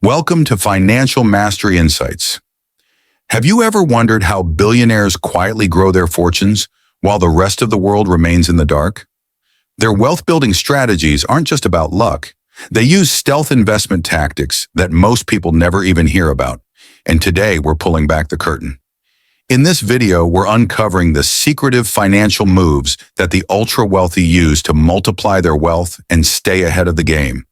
Welcome to Financial Mastery Insights. Have you ever wondered how billionaires quietly grow their fortunes while the rest of the world remains in the dark? Their wealth-building strategies aren't just about luck. They use stealth investment tactics that most people never even hear about. And today, we're pulling back the curtain. In this video, we're uncovering the secretive financial moves that the ultra-wealthy use to multiply their wealth and stay ahead of the game.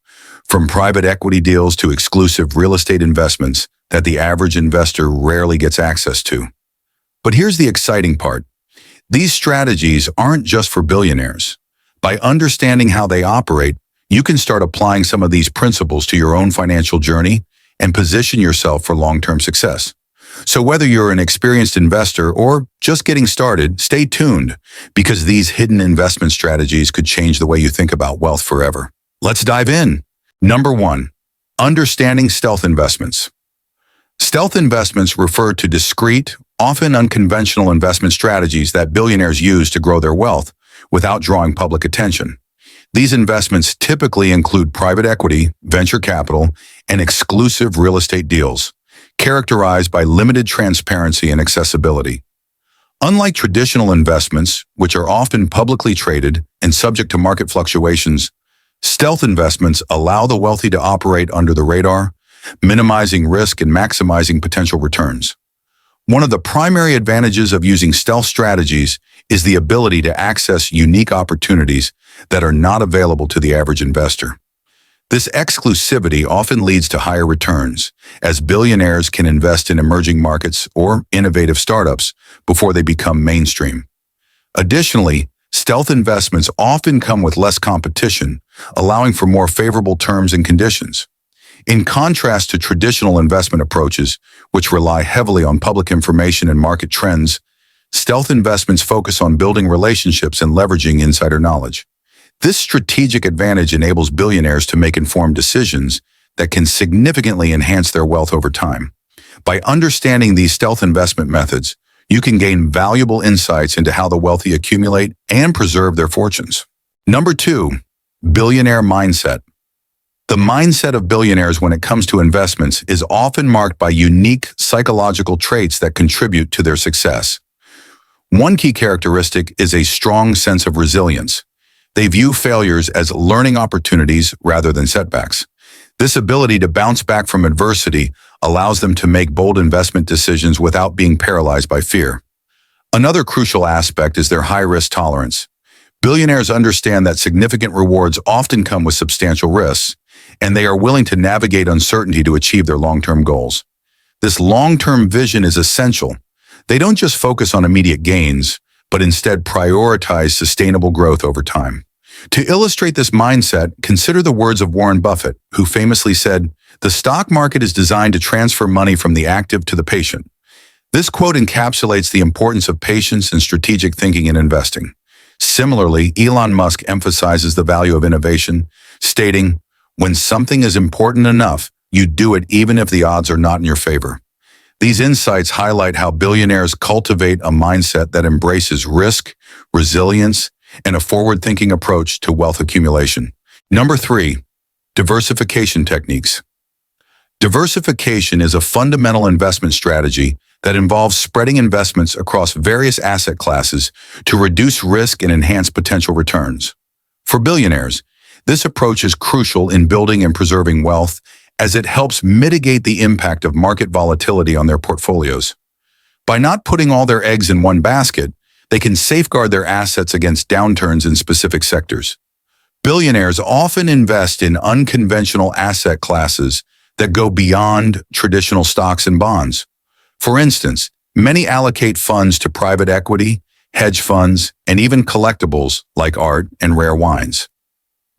From private equity deals to exclusive real estate investments that the average investor rarely gets access to. But here's the exciting part. These strategies aren't just for billionaires. By understanding how they operate, you can start applying some of these principles to your own financial journey and position yourself for long-term success. So whether you're an experienced investor or just getting started, stay tuned because these hidden investment strategies could change the way you think about wealth forever. Let's dive in. Number 1, understanding stealth investments. Stealth investments refer to discreet, often unconventional investment strategies that billionaires use to grow their wealth without drawing public attention. These investments typically include private equity, venture capital, and exclusive real estate deals, characterized by limited transparency and accessibility. Unlike traditional investments, which are often publicly traded and subject to market fluctuations, stealth investments allow the wealthy to operate under the radar, minimizing risk and maximizing potential returns. One of the primary advantages of using stealth strategies is the ability to access unique opportunities that are not available to the average investor. This exclusivity often leads to higher returns, as billionaires can invest in emerging markets or innovative startups before they become mainstream. Additionally, stealth investments often come with less competition, allowing for more favorable terms and conditions. In contrast to traditional investment approaches, which rely heavily on public information and market trends, stealth investments focus on building relationships and leveraging insider knowledge. This strategic advantage enables billionaires to make informed decisions that can significantly enhance their wealth over time. By understanding these stealth investment methods, you can gain valuable insights into how the wealthy accumulate and preserve their fortunes. Number 2, billionaire mindset. The mindset of billionaires when it comes to investments is often marked by unique psychological traits that contribute to their success. One key characteristic is a strong sense of resilience. They view failures as learning opportunities rather than setbacks. This ability to bounce back from adversity allows them to make bold investment decisions without being paralyzed by fear. Another crucial aspect is their high-risk tolerance. Billionaires understand that significant rewards often come with substantial risks, and they are willing to navigate uncertainty to achieve their long-term goals. This long-term vision is essential. They don't just focus on immediate gains, but instead prioritize sustainable growth over time. To illustrate this mindset, consider the words of Warren Buffett, who famously said, "The stock market is designed to transfer money from the active to the patient." This quote encapsulates the importance of patience and strategic thinking in investing. Similarly, Elon Musk emphasizes the value of innovation, stating, "When something is important enough, you do it even if the odds are not in your favor." These insights highlight how billionaires cultivate a mindset that embraces risk, resilience, and a forward-thinking approach to wealth accumulation. Number 3, diversification techniques. Diversification is a fundamental investment strategy that involves spreading investments across various asset classes to reduce risk and enhance potential returns. For billionaires, this approach is crucial in building and preserving wealth as it helps mitigate the impact of market volatility on their portfolios. By not putting all their eggs in one basket, they can safeguard their assets against downturns in specific sectors. Billionaires often invest in unconventional asset classes that go beyond traditional stocks and bonds. For instance, many allocate funds to private equity, hedge funds, and even collectibles like art and rare wines.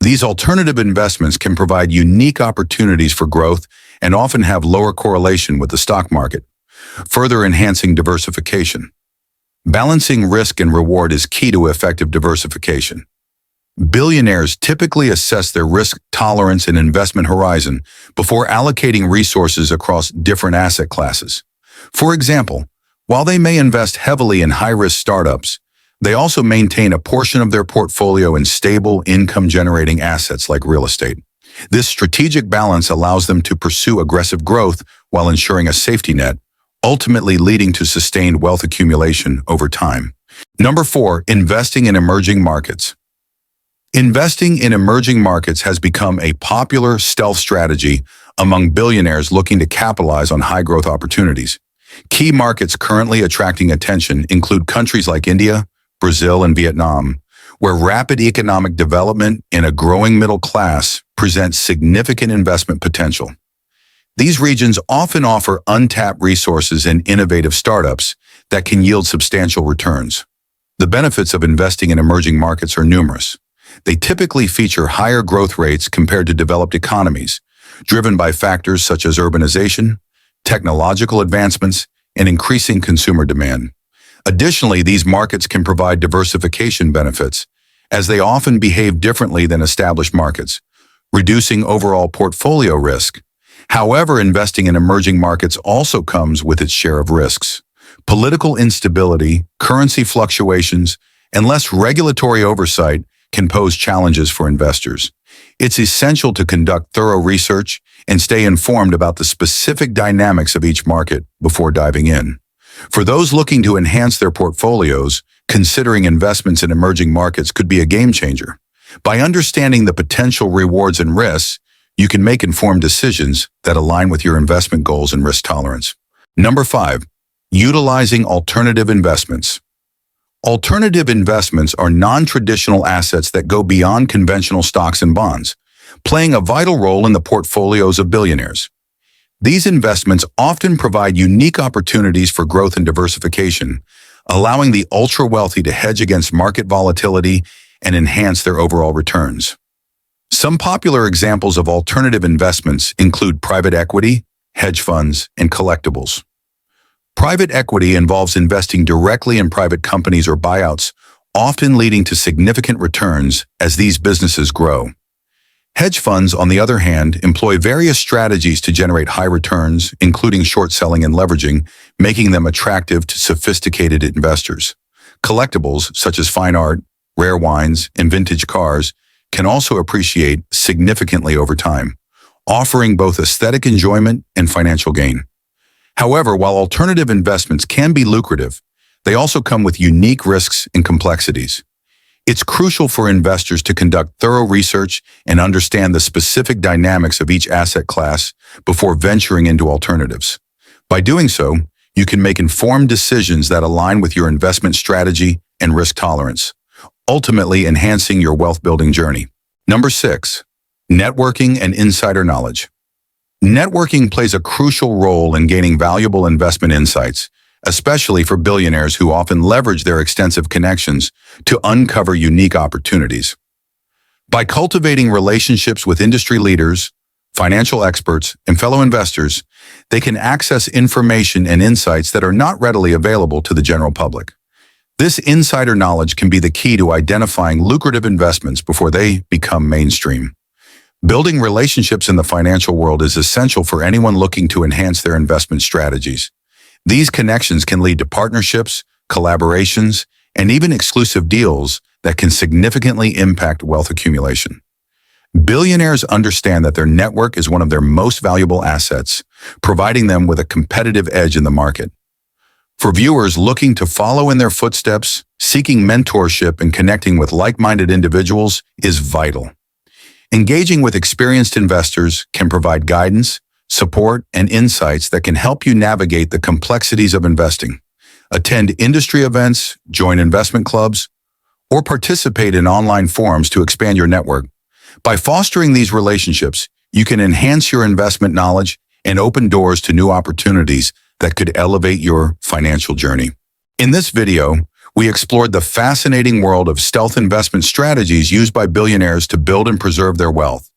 These alternative investments can provide unique opportunities for growth and often have lower correlation with the stock market, further enhancing diversification. Balancing risk and reward is key to effective diversification. Billionaires typically assess their risk tolerance and investment horizon before allocating resources across different asset classes. For example, while they may invest heavily in high-risk startups, they also maintain a portion of their portfolio in stable income-generating assets like real estate. This strategic balance allows them to pursue aggressive growth while ensuring a safety net, ultimately leading to sustained wealth accumulation over time. Number 4, investing in emerging markets. Investing in emerging markets has become a popular stealth strategy among billionaires looking to capitalize on high-growth opportunities. Key markets currently attracting attention include countries like India, Brazil, and Vietnam, where rapid economic development and a growing middle class present significant investment potential. These regions often offer untapped resources and innovative startups that can yield substantial returns. The benefits of investing in emerging markets are numerous. They typically feature higher growth rates compared to developed economies, driven by factors such as urbanization, technological advancements, and increasing consumer demand. Additionally, these markets can provide diversification benefits, as they often behave differently than established markets, reducing overall portfolio risk. However, investing in emerging markets also comes with its share of risks. Political instability, currency fluctuations, and less regulatory oversight can pose challenges for investors. It's essential to conduct thorough research and stay informed about the specific dynamics of each market before diving in. For those looking to enhance their portfolios, considering investments in emerging markets could be a game changer. By understanding the potential rewards and risks, you can make informed decisions that align with your investment goals and risk tolerance. Number 5, utilizing alternative investments. Alternative investments are non-traditional assets that go beyond conventional stocks and bonds, playing a vital role in the portfolios of billionaires. These investments often provide unique opportunities for growth and diversification, allowing the ultra-wealthy to hedge against market volatility and enhance their overall returns. Some popular examples of alternative investments include private equity, hedge funds, and collectibles. Private equity involves investing directly in private companies or buyouts, often leading to significant returns as these businesses grow. Hedge funds, on the other hand, employ various strategies to generate high returns, including short selling and leveraging, making them attractive to sophisticated investors. Collectibles, such as fine art, rare wines, and vintage cars, can also appreciate significantly over time, offering both aesthetic enjoyment and financial gain. However, while alternative investments can be lucrative, they also come with unique risks and complexities. It's crucial for investors to conduct thorough research and understand the specific dynamics of each asset class before venturing into alternatives. By doing so, you can make informed decisions that align with your investment strategy and risk tolerance, ultimately enhancing your wealth-building journey. Number 6, networking and insider knowledge. Networking plays a crucial role in gaining valuable investment insights, especially for billionaires who often leverage their extensive connections to uncover unique opportunities. By cultivating relationships with industry leaders, financial experts, and fellow investors, they can access information and insights that are not readily available to the general public. This insider knowledge can be the key to identifying lucrative investments before they become mainstream. Building relationships in the financial world is essential for anyone looking to enhance their investment strategies. These connections can lead to partnerships, collaborations, and even exclusive deals that can significantly impact wealth accumulation. Billionaires understand that their network is one of their most valuable assets, providing them with a competitive edge in the market. For viewers looking to follow in their footsteps, seeking mentorship and connecting with like-minded individuals is vital. Engaging with experienced investors can provide guidance, support, and insights that can help you navigate the complexities of investing. Attend industry events, join investment clubs, or participate in online forums to expand your network. By fostering these relationships, you can enhance your investment knowledge and open doors to new opportunities that could elevate your financial journey. In this video, we explored the fascinating world of stealth investment strategies used by billionaires to build and preserve their wealth.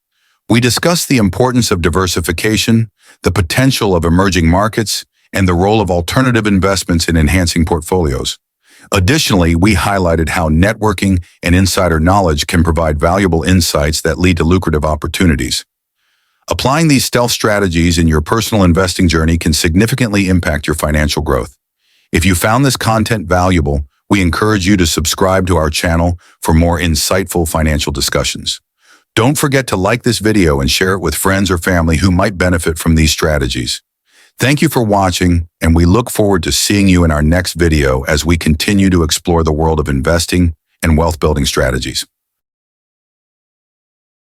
We discussed the importance of diversification, the potential of emerging markets, and the role of alternative investments in enhancing portfolios. Additionally, we highlighted how networking and insider knowledge can provide valuable insights that lead to lucrative opportunities. Applying these stealth strategies in your personal investing journey can significantly impact your financial growth. If you found this content valuable, we encourage you to subscribe to our channel for more insightful financial discussions. Don't forget to like this video and share it with friends or family who might benefit from these strategies. Thank you for watching, and we look forward to seeing you in our next video as we continue to explore the world of investing and wealth building strategies.